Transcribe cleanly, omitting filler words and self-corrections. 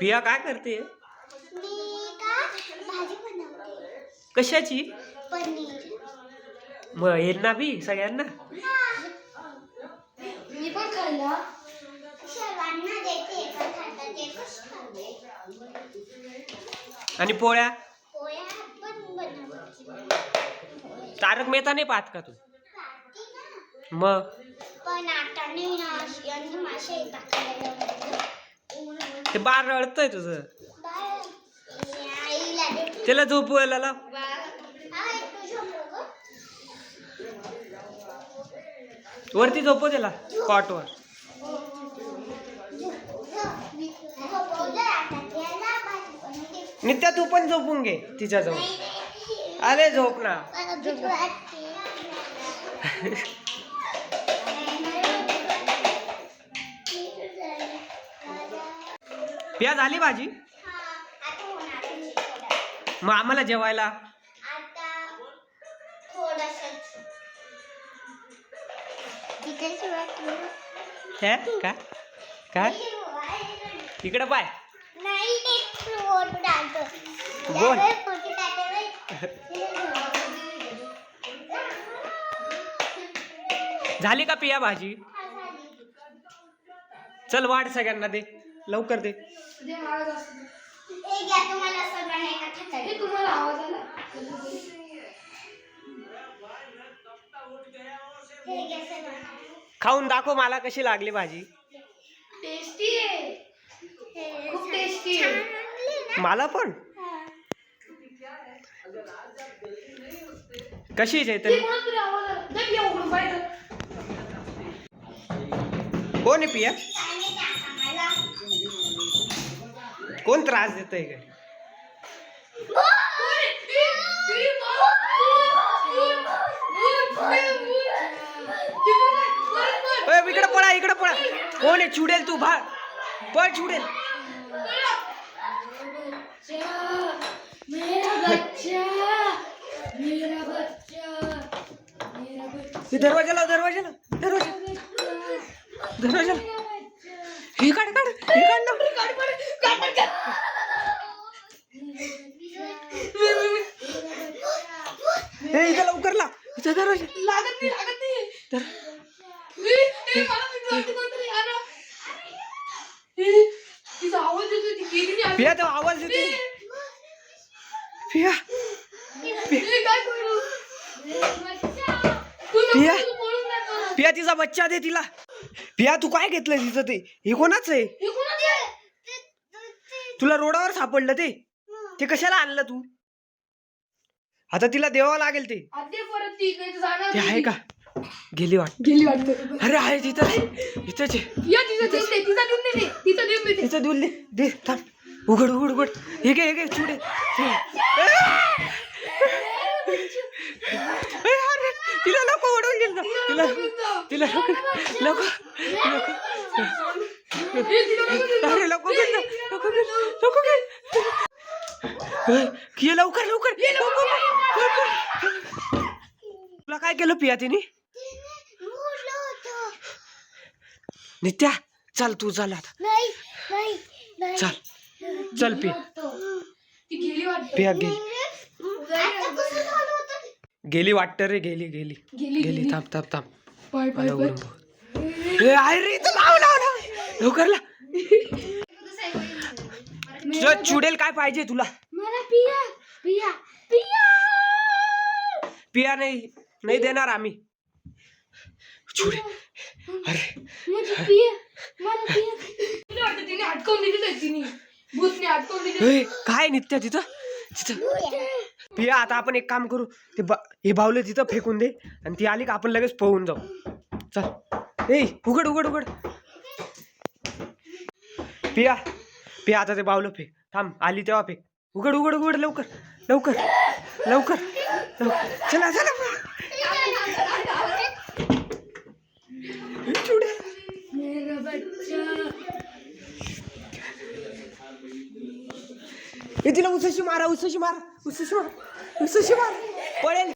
पिया काय करते? भाजी बनवते. कशाची? पनीर. मग यांना बी सगळ्यांना? मी पण खाल्ला. सर्वांना देते एका थाटात एकच खाते. आणि पोळ्या? पोळ्या पण बनवते. तारक मेहता नाही पाहत का तू? खाते ना. मग पण आता नाही ना, यांनी मासे टाकायला ते बाळ रडतंय तुझं. आईला देते. त्याला झोपवायला लाव. वरती झोपव त्याला कॉटवर. नित्या तू पण झोपून घे तिच्याजवळ. अरे झोप ना. पिया झाली भाजी? मग आम्हाला जेवायला? हे काय काय इकडे पाय. बोल. झाली का पिया भाजी? चल वाढ सगळ्यांना दे लवकर दे. खाऊन दाखव मला कशी लागली भाजी. टेस्टी आहे, खूप टेस्टी आहे. मला पण. कशी चैतन्य? कोण आहे पिया? कोण त्रास देतोय काय? इकडे पळा इकडे पळा. कोण आहे? चुडेल तू भाग पळ चुडेल. दरवाजाला दरवाजाला दरवाजा दरवाजाला. हे काढ काढ हे काढ. हे इथं लवकर ला. इथं दरवाजा लागत नाही. पिया तो आवाज येते. पिया पिया पिया तिचा बच्चा दे तिला. पिया तू काय घेतलं तिचं ते? हे कोणाच आहे? तुला रोडावर सापडलं ते? ते कशाला आणलं तू? आता तिला द्यावं लागेल ते. ते आहे का? गेली वाटत. अरे आहे तिथं इथंच तिथं देऊन दे. थांब उघड उघड उघड. हे घे चुडे. तिला नको ओढून गेल. तिला नको अरे नको घे लवकर लवकर. तुला काय केलं पिया तिने? नित्या चल तू चल आता. चल पिया गेली वाटत रे. गेली थांब. रे लवकर ला. चुडेल काय पाहिजे तुला? पिया नाही देणार आम्ही. चुडे अरे काय नित्या तिथं पिया. आता आपण एक काम करू. हे बावलं तिथं फेकून दे आणि ती आली का आपण लगेच पळून जाऊ. चल ए उघड. पिया आता ते बावलं फेक. थांब आली तेव्हा फेक. उघड लवकर चला तिला उसशी मारा पळेल.